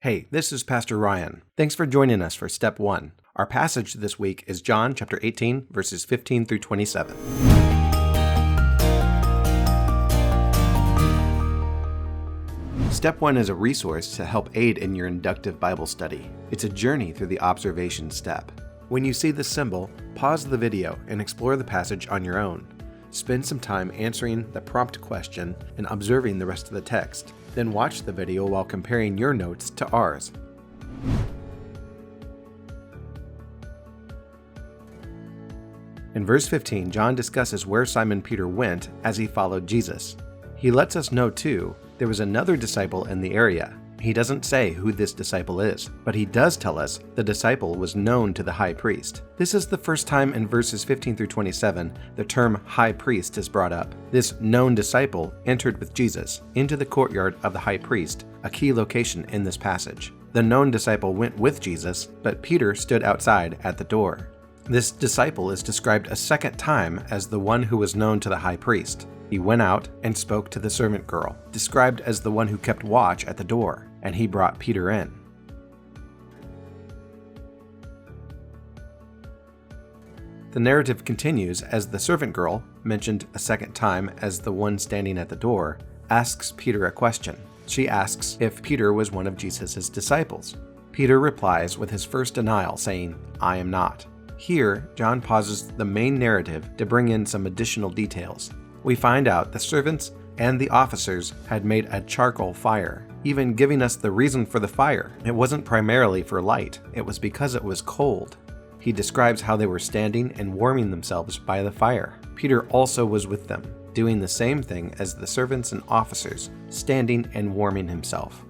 Hey, this is Pastor Ryan. Thanks for joining us for Step One. Our passage this week is John chapter 18, verses 15 through 27. Step One is a resource to help aid in your inductive Bible study. It's a journey through the observation step. When you see the symbol, pause the video and explore the passage on your own. Spend some time answering the prompt question and observing the rest of the text. Then watch the video while comparing your notes to ours. In verse 15, John discusses where Simon Peter went as he followed Jesus. He lets us know, too, there was another disciple in the area. He doesn't say who this disciple is, but he does tell us the disciple was known to the high priest. This is the first time in verses 15 through 27 the term high priest is brought up. This known disciple entered with Jesus into the courtyard of the high priest, a key location in this passage. The known disciple went with Jesus, but Peter stood outside at the door. This disciple is described a second time as the one who was known to the high priest. He went out and spoke to the servant girl, described as the one who kept watch at the door, and he brought Peter in. The narrative continues as the servant girl, mentioned a second time as the one standing at the door, asks Peter a question. She asks if Peter was one of Jesus' disciples. Peter replies with his first denial, saying, "I am not." Here, John pauses the main narrative to bring in some additional details. We find out the servants and the officers had made a charcoal fire, even giving us the reason for the fire. It wasn't primarily for light, it was because it was cold. He describes how they were standing and warming themselves by the fire. Peter also was with them, doing the same thing as the servants and officers, standing and warming himself.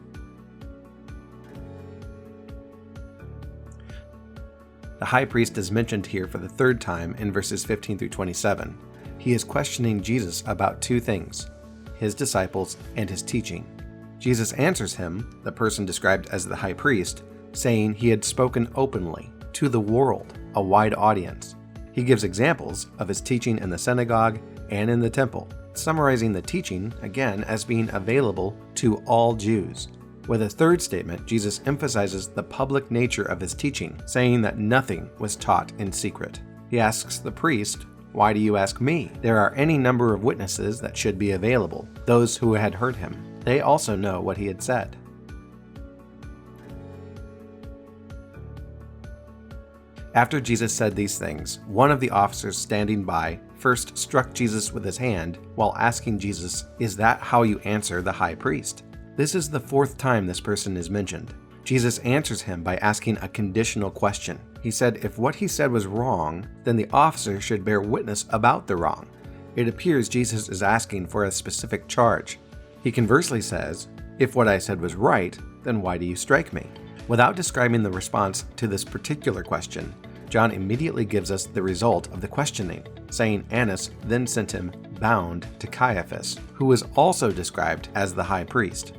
The high priest is mentioned here for the third time in verses 15 through 27. He is questioning Jesus about two things, his disciples and his teaching. Jesus answers him, the person described as the high priest, saying he had spoken openly to the world, a wide audience. He gives examples of his teaching in the synagogue and in the temple, summarizing the teaching, again, as being available to all Jews. With a third statement, Jesus emphasizes the public nature of his teaching, saying that nothing was taught in secret. He asks the priest, "Why do you ask me? There are any number of witnesses that should be available, those who had heard him. They also know what he had said." After Jesus said these things, one of the officers standing by first struck Jesus with his hand while asking Jesus, "Is that how you answer the high priest?" This is the fourth time this person is mentioned. Jesus answers him by asking a conditional question. He said if what he said was wrong, then the officer should bear witness about the wrong. It appears Jesus is asking for a specific charge. He conversely says, "If what I said was right, then why do you strike me?" Without describing the response to this particular question, John immediately gives us the result of the questioning, saying Annas then sent him bound to Caiaphas, who was also described as the high priest.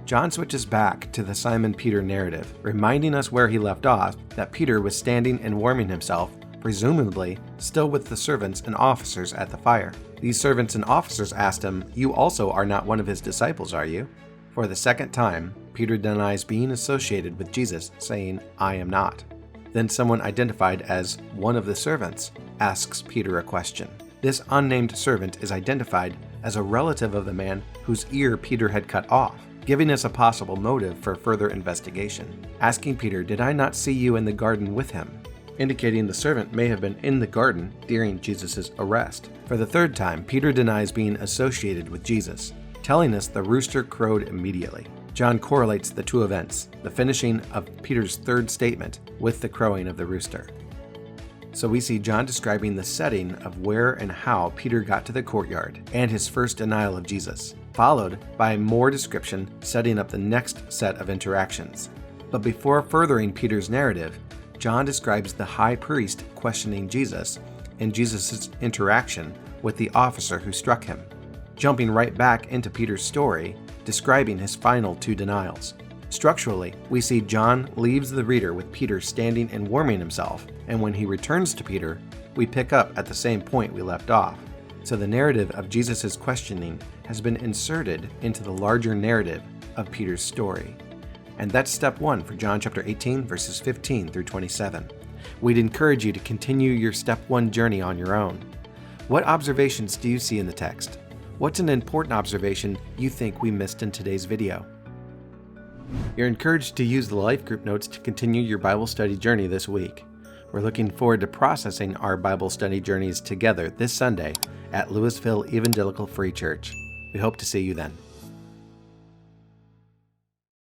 John switches back to the Simon Peter narrative, reminding us where he left off that Peter was standing and warming himself, presumably still with the servants and officers at the fire. These servants and officers asked him, "You also are not one of his disciples, are you?" For the second time, Peter denies being associated with Jesus, saying, "I am not." Then someone identified as one of the servants asks Peter a question. This unnamed servant is identified as a relative of the man whose ear Peter had cut off, giving us a possible motive for further investigation. Asking Peter, "Did I not see you in the garden with him?" indicating the servant may have been in the garden during Jesus' arrest. For the third time, Peter denies being associated with Jesus, telling us the rooster crowed immediately. John correlates the two events, the finishing of Peter's third statement with the crowing of the rooster. So we see John describing the setting of where and how Peter got to the courtyard and his first denial of Jesus, followed by more description setting up the next set of interactions. But before furthering Peter's narrative, John describes the high priest questioning Jesus and Jesus' interaction with the officer who struck him, jumping right back into Peter's story, describing his final two denials. Structurally, we see John leaves the reader with Peter standing and warming himself, and when he returns to Peter, we pick up at the same point we left off. So the narrative of Jesus' questioning has been inserted into the larger narrative of Peter's story. And that's step 1 for John chapter 18, verses 15 through 27. We'd encourage you to continue your step 1 journey on your own. What observations do you see in the text? What's an important observation you think we missed in today's video? You're encouraged to use the life group notes to continue your Bible study journey this week. We're looking forward to processing our Bible study journeys together this Sunday at Louisville Evangelical Free Church. We hope to see you then.